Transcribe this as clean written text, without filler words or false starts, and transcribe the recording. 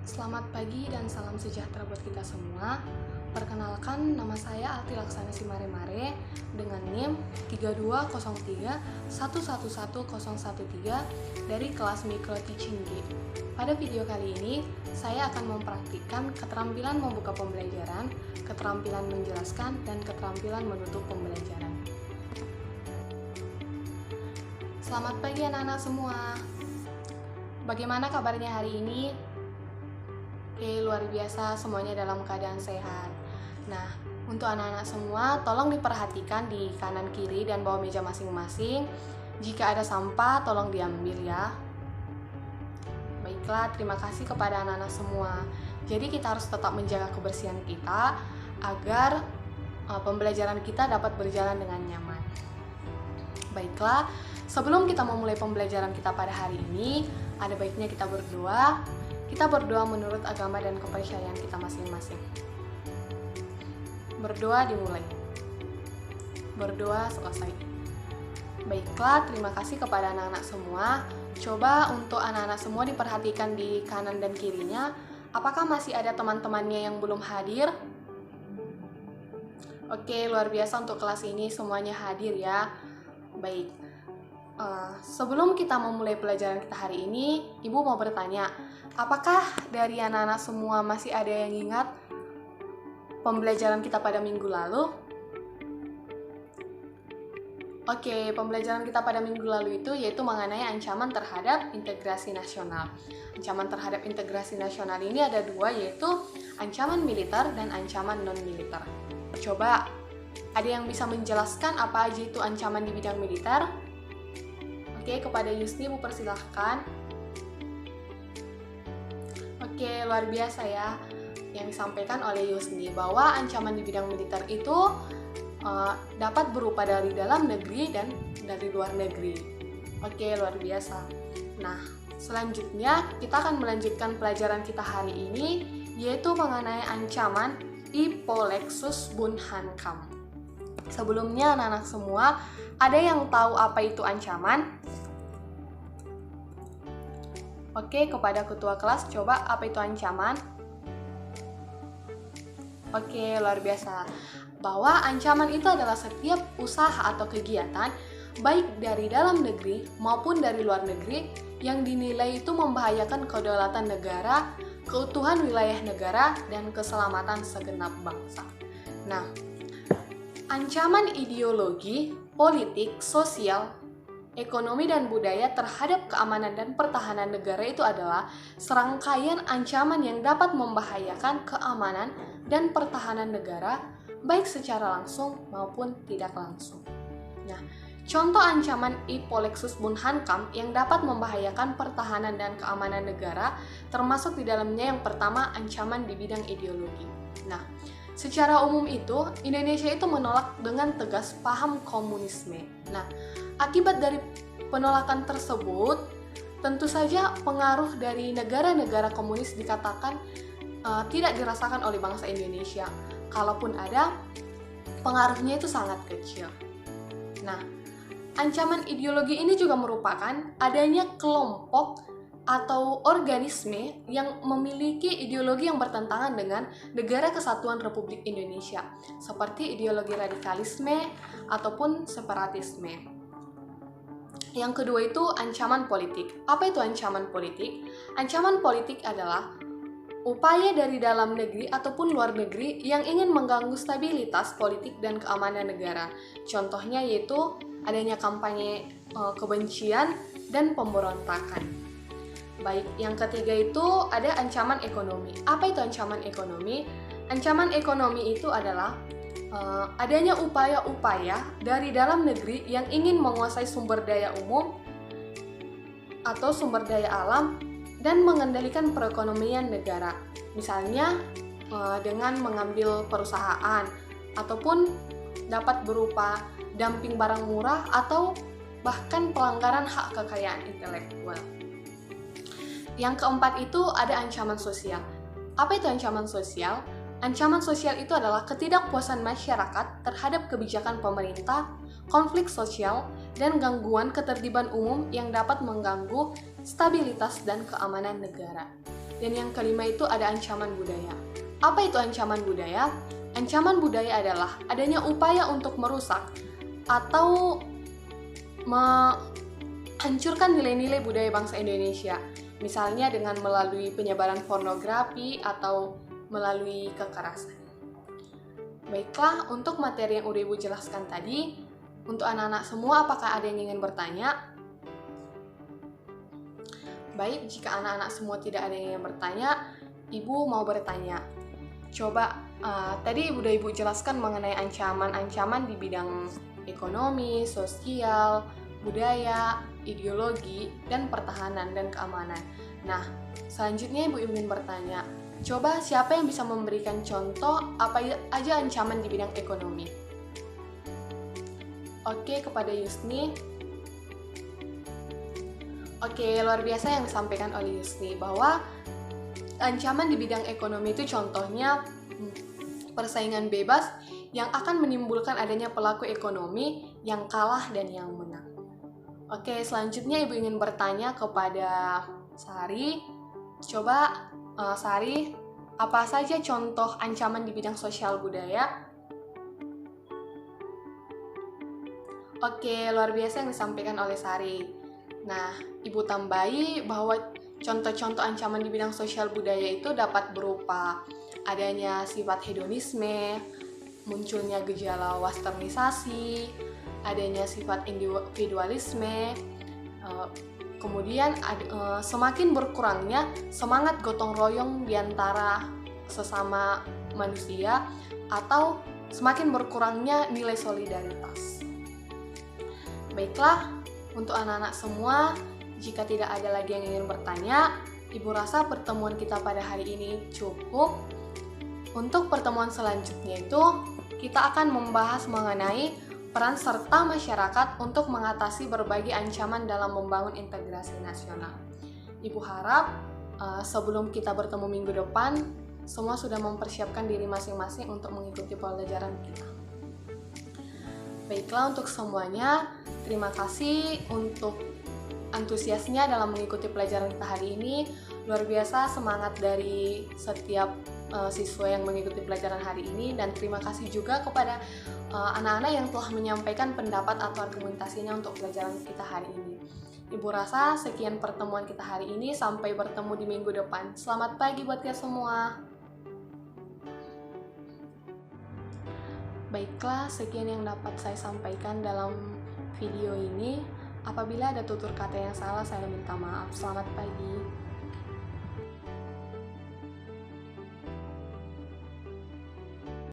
Selamat pagi dan salam sejahtera buat kita semua. Perkenalkan, nama saya Alti Laksana Simare-Mare dengan NIM 3203111013 dari kelas Micro Teaching G. Pada video kali ini, saya akan mempraktikkan keterampilan membuka pembelajaran, keterampilan menjelaskan, dan keterampilan menutup pembelajaran. Selamat pagi anak-anak semua. Bagaimana kabarnya hari ini? Oke, luar biasa, semuanya dalam keadaan sehat. Nah, untuk anak-anak semua, tolong diperhatikan di kanan kiri dan bawah meja masing-masing. Jika ada sampah, tolong diambil ya. Baiklah, terima kasih kepada anak-anak semua. Jadi kita harus tetap menjaga kebersihan kita agar pembelajaran kita dapat berjalan dengan nyaman. Baiklah, sebelum kita memulai pembelajaran kita pada hari ini, ada baiknya kita berdoa. Kita berdoa menurut agama dan kepercayaan kita masing-masing. Berdoa dimulai. Berdoa selesai. Baiklah, terima kasih kepada anak-anak semua. Coba untuk anak-anak semua diperhatikan di kanan dan kirinya. Apakah masih ada teman-temannya yang belum hadir? Oke, luar biasa untuk kelas ini semuanya hadir ya. Baik. Sebelum kita memulai pelajaran kita hari ini, Ibu mau bertanya, apakah dari anak-anak semua masih ada yang ingat pembelajaran kita pada minggu lalu? Oke, pembelajaran kita pada minggu lalu itu yaitu mengenai ancaman terhadap integrasi nasional. Ancaman terhadap integrasi nasional ini ada dua, yaitu ancaman militer dan ancaman non-militer. Coba, ada yang bisa menjelaskan apa aja itu ancaman di bidang militer? Oke, kepada Yusni, Bu persilahkan. Oke, luar biasa ya yang disampaikan oleh Yusni, bahwa ancaman di bidang militer itu dapat berupa dari dalam negeri dan dari luar negeri. Oke, luar biasa. Nah, selanjutnya kita akan melanjutkan pelajaran kita hari ini, yaitu mengenai ancaman Ipolexus Bunhankam. Sebelumnya anak-anak semua, ada yang tahu apa itu ancaman? Oke, kepada ketua kelas, coba apa itu ancaman? Oke, luar biasa. Bahwa ancaman itu adalah setiap usaha atau kegiatan, baik dari dalam negeri maupun dari luar negeri, yang dinilai itu membahayakan kedaulatan negara, keutuhan wilayah negara, dan keselamatan segenap bangsa. Nah, ancaman ideologi, politik, sosial, ekonomi dan budaya terhadap keamanan dan pertahanan negara itu adalah serangkaian ancaman yang dapat membahayakan keamanan dan pertahanan negara, baik secara langsung maupun tidak langsung. Nah, contoh ancaman Ipolexus Bunhankam yang dapat membahayakan pertahanan dan keamanan negara termasuk di dalamnya yang pertama, ancaman di bidang ideologi. Nah, secara umum itu, Indonesia itu menolak dengan tegas paham komunisme. Nah, akibat dari penolakan tersebut, tentu saja pengaruh dari negara-negara komunis dikatakan tidak dirasakan oleh bangsa Indonesia. Kalaupun ada, pengaruhnya itu sangat kecil. Nah, ancaman ideologi ini juga merupakan adanya kelompok atau organisme yang memiliki ideologi yang bertentangan dengan Negara Kesatuan Republik Indonesia, seperti ideologi radikalisme ataupun separatisme. Yang kedua itu ancaman politik. Apa itu ancaman politik? Ancaman politik adalah upaya dari dalam negeri ataupun luar negeri yang ingin mengganggu stabilitas politik dan keamanan negara. Contohnya yaitu adanya kampanye kebencian dan pemberontakan. Baik, yang ketiga itu ada ancaman ekonomi. Apa itu ancaman ekonomi? Ancaman ekonomi itu adalah adanya upaya-upaya dari dalam negeri yang ingin menguasai sumber daya umum atau sumber daya alam dan mengendalikan perekonomian negara. Misalnya dengan mengambil perusahaan ataupun dapat berupa dumping barang murah atau bahkan pelanggaran hak kekayaan intelektual. Yang keempat itu ada ancaman sosial. Apa itu ancaman sosial? Ancaman sosial itu adalah ketidakpuasan masyarakat terhadap kebijakan pemerintah, konflik sosial, dan gangguan ketertiban umum yang dapat mengganggu stabilitas dan keamanan negara. Dan yang kelima itu ada ancaman budaya. Apa itu ancaman budaya? Ancaman budaya adalah adanya upaya untuk merusak atau menghancurkan nilai-nilai budaya bangsa Indonesia. Misalnya dengan melalui penyebaran pornografi atau melalui kekerasan. Baiklah, untuk materi yang udah Ibu jelaskan tadi, untuk anak-anak semua apakah ada yang ingin bertanya? Baik, jika anak-anak semua tidak ada yang ingin bertanya, Ibu mau bertanya. Coba, tadi udah Ibu jelaskan mengenai ancaman-ancaman di bidang ekonomi, sosial, budaya, ideologi, dan pertahanan dan keamanan. Nah, selanjutnya Ibu ingin bertanya, coba siapa yang bisa memberikan contoh apa aja ancaman di bidang ekonomi? Oke, kepada Yusni. Oke, luar biasa yang disampaikan oleh Yusni bahwa ancaman di bidang ekonomi itu contohnya persaingan bebas yang akan menimbulkan adanya pelaku ekonomi yang kalah dan yang menang. Oke, selanjutnya Ibu ingin bertanya kepada Sari. Coba Sari, apa saja contoh ancaman di bidang sosial budaya? Oke, luar biasa yang disampaikan oleh Sari. Nah, Ibu tambahi bahwa contoh-contoh ancaman di bidang sosial budaya itu dapat berupa adanya sifat hedonisme, munculnya gejala westernisasi, adanya sifat individualisme, kemudian semakin berkurangnya semangat gotong royong di antara sesama manusia atau semakin berkurangnya nilai solidaritas. Baiklah, untuk anak-anak semua, jika tidak ada lagi yang ingin bertanya, Ibu rasa pertemuan kita pada hari ini cukup. Untuk pertemuan selanjutnya itu, kita akan membahas mengenai peran serta masyarakat untuk mengatasi berbagai ancaman dalam membangun integrasi nasional. Ibu harap sebelum kita bertemu minggu depan, semua sudah mempersiapkan diri masing-masing untuk mengikuti pelajaran kita. Baiklah, untuk semuanya, terima kasih untuk antusiasnya dalam mengikuti pelajaran kita hari ini. Luar biasa semangat dari setiap siswa yang mengikuti pelajaran hari ini, dan terima kasih juga kepada anak-anak yang telah menyampaikan pendapat atau argumentasinya untuk pelajaran kita hari ini. Ibu rasa sekian pertemuan kita hari ini, sampai bertemu di minggu depan. Selamat pagi buat kita semua. Baiklah, sekian yang dapat saya sampaikan dalam video ini. Apabila ada tutur kata yang salah, saya minta maaf. Selamat pagi.